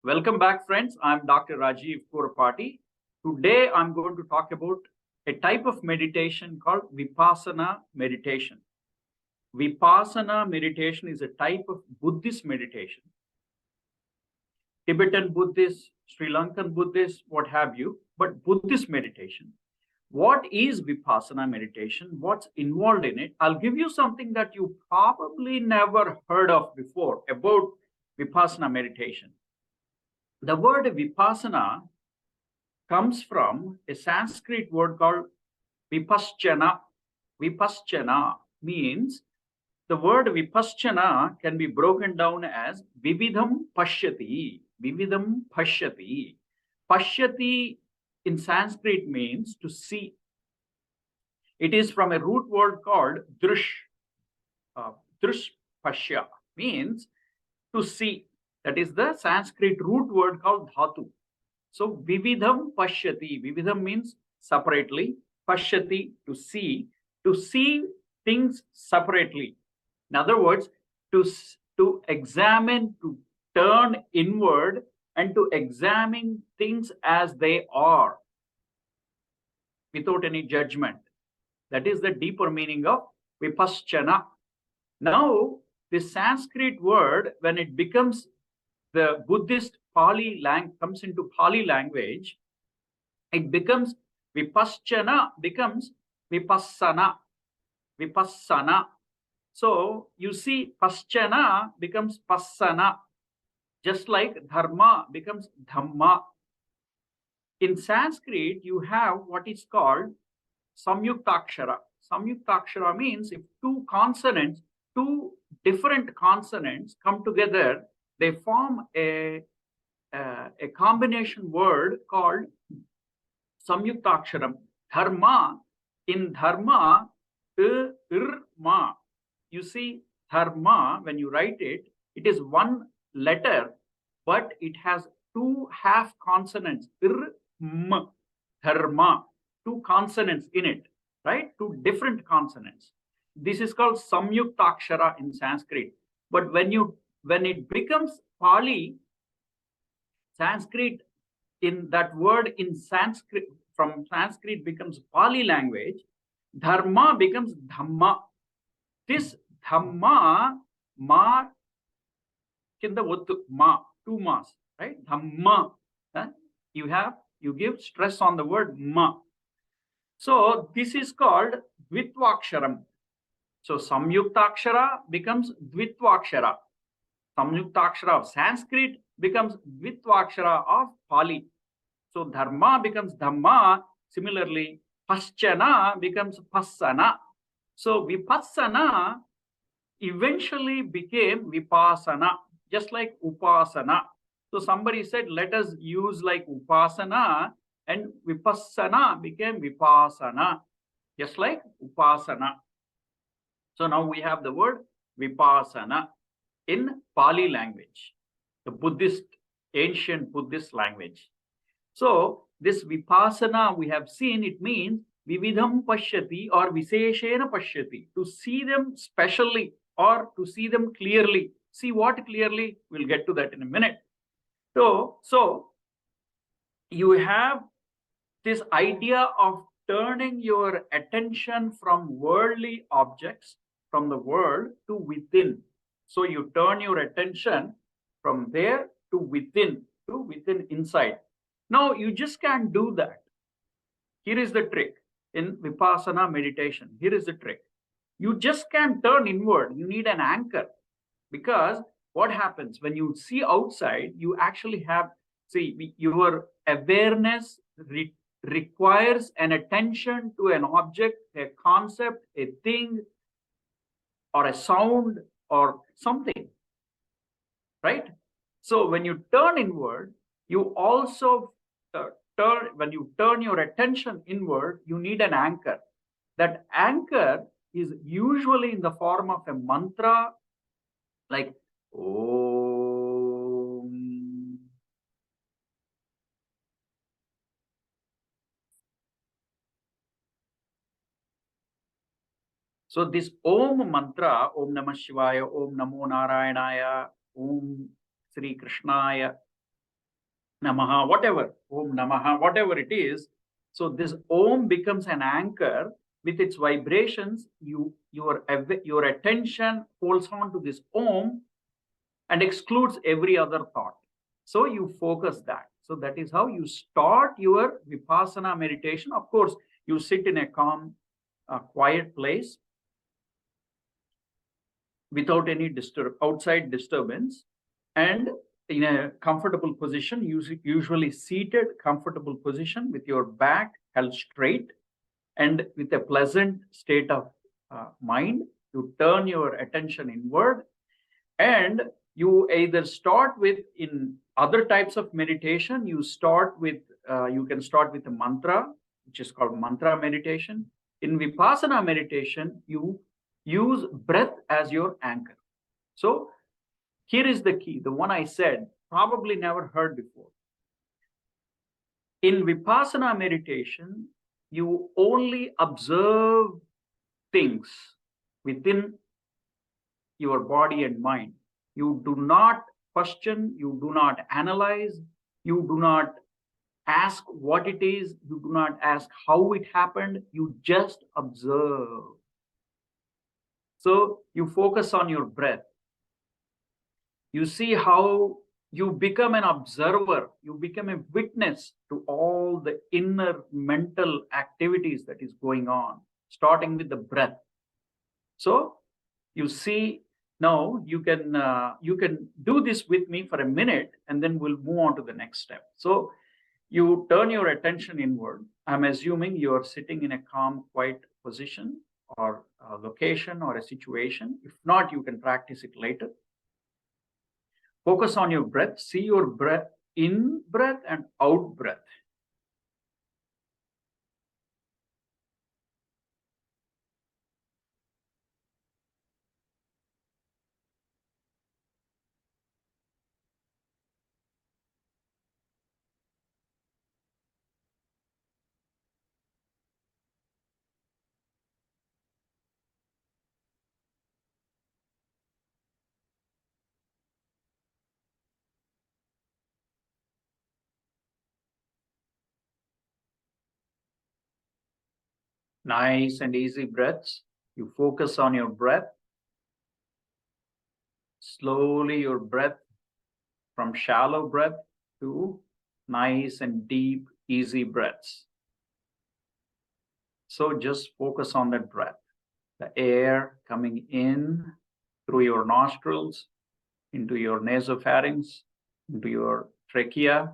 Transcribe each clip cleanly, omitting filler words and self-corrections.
Welcome back, friends. I'm Dr. Rajeev Kurapati. Today, I'm going to talk about a type of meditation called Vipassana meditation. Vipassana meditation is a type of Buddhist meditation. Tibetan Buddhist, Sri Lankan Buddhist, what have you, but Buddhist meditation. What is Vipassana meditation? What's involved in it? I'll give you something that you probably never heard of before about Vipassana meditation. The word Vipassana comes from a Sanskrit word called Vipaschana. Vipaschana means the word Vipaschana can be broken down as Vividham Pashyati. Vividham Pashyati. Pashyati in Sanskrit means to see. It is from a root word called Drish. Drish Pashya means to see. That is the Sanskrit root word called dhatu. So Vividham Pashyati. Vividham means separately. Pashyati, to see things separately. In other words, to examine, to turn inward and to examine things as they are without any judgment. That is the deeper meaning of Vipaschana. Now, this Sanskrit word, when it becomes the Buddhist Pali language, comes into Pali language, it becomes Vipaschana, becomes Vipassana. Vipassana. So you see, Paschana becomes Passana, just like Dharma becomes Dhamma. In Sanskrit, you have what is called Samyuktakshara. Samyuktakshara means if two different consonants come together, they form a combination word called Samyuktaksharam. Dharma, in Dharma, ma. You see, Dharma, when you write it, it is one letter, but it has two half consonants. Dharma, two consonants in it, right? Two different consonants. This is called Samyuktakshara in Sanskrit. But when it becomes Pali, Sanskrit, in that word in Sanskrit, from Sanskrit becomes Pali language, Dharma becomes Dhamma. This Dhamma, ma, kinda ottu, ma, two mas, right? Dhamma. You give stress on the word ma. So this is called Dvitvaksharam. So Samyuktakshara becomes Dvitvakshara. Samyuktakshara of Sanskrit becomes Dvitvakshara of Pali. So Dharma becomes Dhamma. Similarly, Paschana becomes Passana. So Vipassana eventually became Vipassana, just like Upasana. So somebody said, let us use like Upasana, and Vipassana became Vipassana, just like Upasana. So now we have the word Vipassana in Pali language, the Buddhist, ancient Buddhist language. So this Vipassana, we have seen, it means Vividham Pashyati or Viseshena Pashyati, to see them specially or to see them clearly. See what clearly? We'll get to that in a minute. So you have this idea of turning your attention from worldly objects, from the world to within. So you turn your attention from there to within inside. Now you just can't do that. Here is the trick in Vipassana meditation. Here is the trick. You just can't turn inward. You need an anchor, because what happens when you see outside, you actually have, your awareness requires an attention to an object, a concept, a thing, or a sound or something, right? So when you turn inward, you also when you turn your attention inward, you need an anchor. That anchor is usually in the form of a mantra like Om. So this Om mantra, Om Namah Shivaya, Om Namo Narayanaya, Om Sri Krishnaya, Namaha, whatever, Om Namaha, whatever it is. So this Om becomes an anchor. With its vibrations, your attention holds on to this Om and excludes every other thought. So you focus that. So that is how you start your Vipassana meditation. Of course, you sit in a calm, quiet place without any outside disturbance, and in a comfortable position, usually seated, comfortable position with your back held straight and with a pleasant state of mind. You turn your attention inward, and you either start with, in other types of meditation, you can start with a mantra, which is called mantra meditation. In Vipassana meditation, you use breath as your anchor. So here is the key, the one I said, probably never heard before. In Vipassana meditation, you only observe things within your body and mind. You do not question, you do not analyze, you do not ask what it is, you do not ask how it happened, you just observe. So you focus on your breath. You see how you become an observer, you become a witness to all the inner mental activities that is going on, starting with the breath. So you see, now you can do this with me for a minute, and then we'll move on to the next step. So you turn your attention inward. I'm assuming you are sitting in a calm, quiet position or a location or a situation. If not, you can practice it later. Focus on your breath. See your breath, in breath and out breath. Nice and easy breaths. You focus on your breath. Slowly your breath from shallow breath to nice and deep, easy breaths. So just focus on that breath. The air coming in through your nostrils, into your nasopharynx, into your trachea,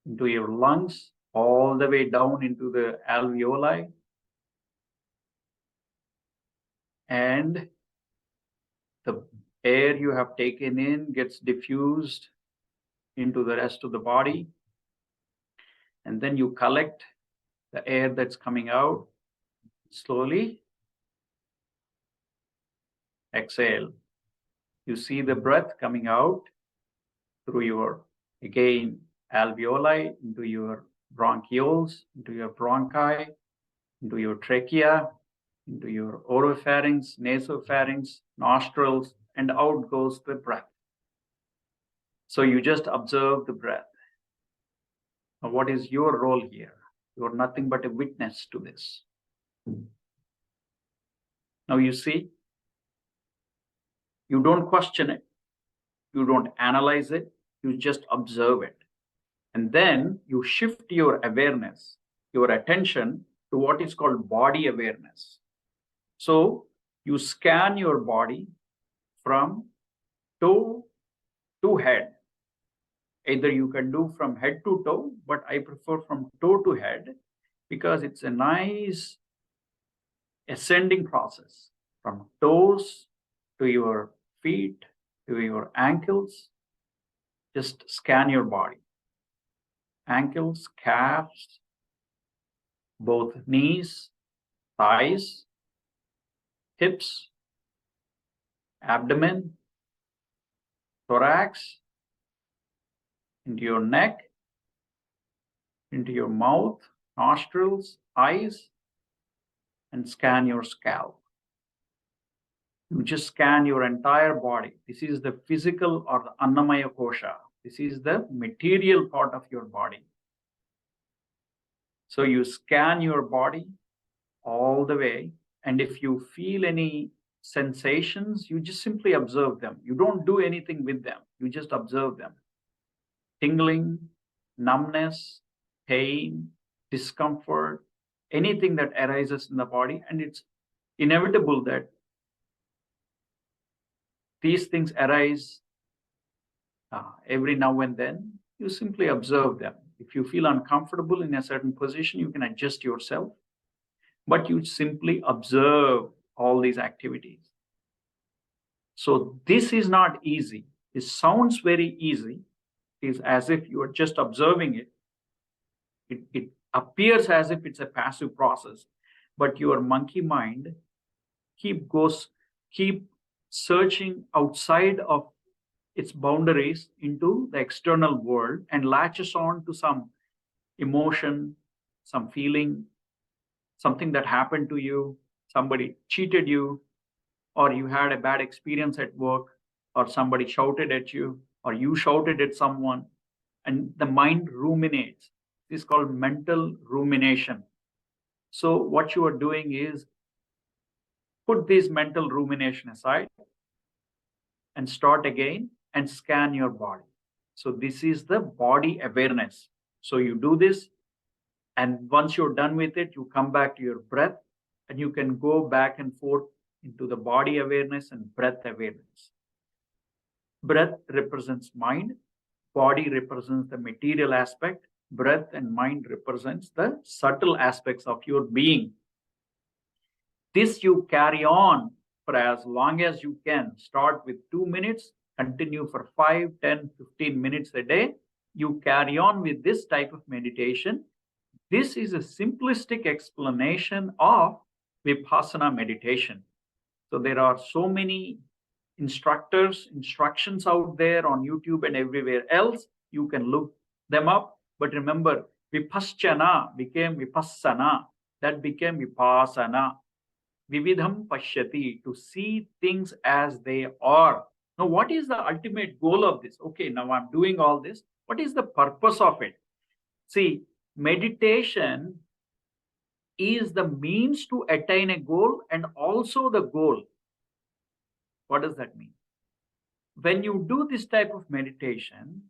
into your lungs, all the way down into the alveoli. And the air you have taken in gets diffused into the rest of the body. And then you collect the air that's coming out. Slowly exhale. You see the breath coming out through your, again, alveoli, into your bronchioles, into your bronchi, into your trachea, into your oropharynx, nasopharynx, nostrils, and out goes the breath. So you just observe the breath. Now, what is your role here? You are nothing but a witness to this. Now you see, you don't question it, you don't analyze it, you just observe it. And then you shift your awareness, your attention to what is called body awareness. So you scan your body from toe to head. Either you can do from head to toe, but I prefer from toe to head because it's a nice ascending process from toes to your feet, to your ankles. Just scan your body. Ankles, calves, both knees, thighs, hips, abdomen, thorax, into your neck, into your mouth, nostrils, eyes, and scan your scalp. You just scan your entire body. This is the physical or the Annamaya Kosha. This is the material part of your body. So you scan your body all the way, and if you feel any sensations, you just simply observe them. You don't do anything with them. You just observe them. Tingling, numbness, pain, discomfort, anything that arises in the body, and it's inevitable that these things arise every now and then. You simply observe them. If you feel uncomfortable in a certain position, you can adjust yourself, but you simply observe all these activities. So this is not easy. It sounds very easy. It is as if you are just observing it. It appears as if it's a passive process, but your monkey mind keep searching outside of its boundaries into the external world and latches on to some emotion, some feeling, something that happened to you, somebody cheated you, or you had a bad experience at work, or somebody shouted at you, or you shouted at someone, and the mind ruminates. This is called mental rumination. So what you are doing is put this mental rumination aside and start again and scan your body. So this is the body awareness. So you do this, and once you're done with it, you come back to your breath, and you can go back and forth into the body awareness and breath awareness. Breath represents mind, body represents the material aspect, breath and mind represents the subtle aspects of your being. This you carry on for as long as you can. Start with 2 minutes, continue for 5, 10, 15 minutes a day. You carry on with this type of meditation. This is a simplistic explanation of Vipassana meditation. So there are so many instructions out there on YouTube and everywhere else. You can look them up. But remember, Vipaschana became Vipassana. That became Vipassana. Vividham pashyati, to see things as they are. Now, what is the ultimate goal of this? Okay, now I'm doing all this. What is the purpose of it? See, meditation is the means to attain a goal and also the goal. What does that mean? When you do this type of meditation,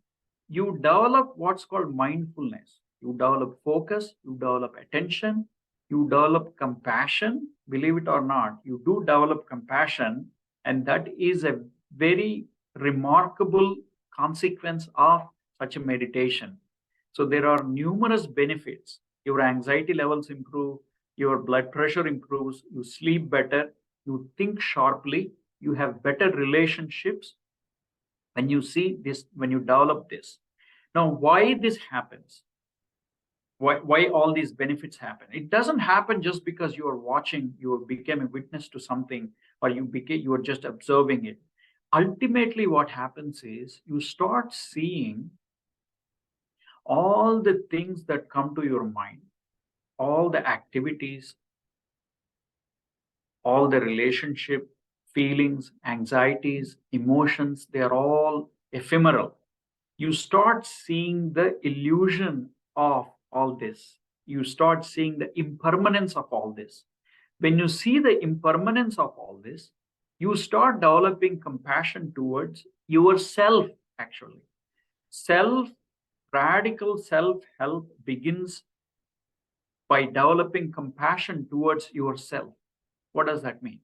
you develop what's called mindfulness. You develop focus, you develop attention, you develop compassion. Believe it or not, you do develop compassion, and that is a very remarkable consequence of such a meditation. So there are numerous benefits. Your anxiety levels improve, your blood pressure improves, you sleep better, you think sharply, you have better relationships when you see this, when you develop this. Now, why this happens? Why all these benefits happen? It doesn't happen just because you are watching, you became a witness to something, or you are just observing it. Ultimately, what happens is you start seeing all the things that come to your mind, all the activities, all the relationship, feelings, anxieties, emotions, they are all ephemeral. You start seeing the illusion of all this. You start seeing the impermanence of all this. When you see the impermanence of all this, you start developing compassion towards yourself, actually. Radical self-help begins by developing compassion towards yourself. What does that mean?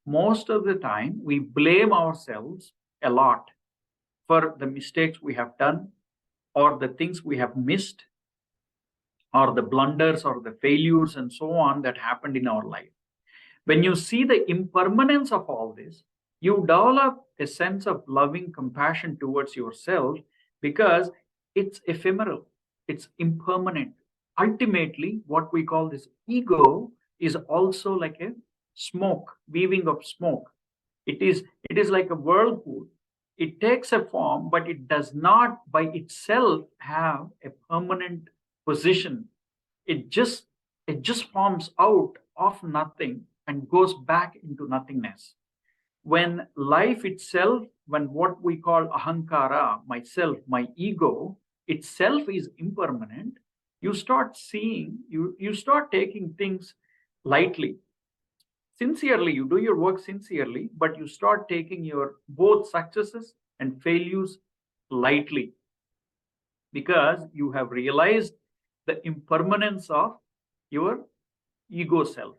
Most of the time, we blame ourselves a lot for the mistakes we have done, or the things we have missed, or the blunders or the failures and so on that happened in our life. When you see the impermanence of all this, you develop a sense of loving compassion towards yourself, because it's ephemeral, it's impermanent. Ultimately, what we call this ego is also like a smoke, weaving of smoke. It is like a whirlpool. It takes a form, but it does not by itself have a permanent position. It just forms out of nothing and goes back into nothingness. When life itself when what we call ahankara, myself, my ego, itself is impermanent, you start seeing, you start taking things lightly. Sincerely, you do your work sincerely, but you start taking your both successes and failures lightly, because you have realized the impermanence of your ego self.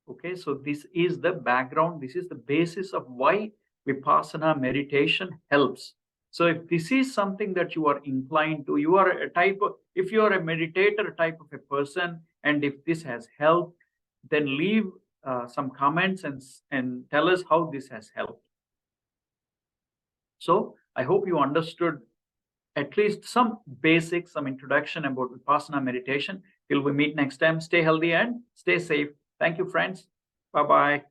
Okay, so this is the background, this is the basis of why Vipassana meditation helps. So if this is something that you are inclined to, you are a type of, if you are a meditator type of a person, and if this has helped, then leave some comments and tell us how this has helped. So I hope you understood at least some basics, some introduction about Vipassana meditation. Till we meet next time, stay healthy and stay safe. Thank you, friends. Bye-bye.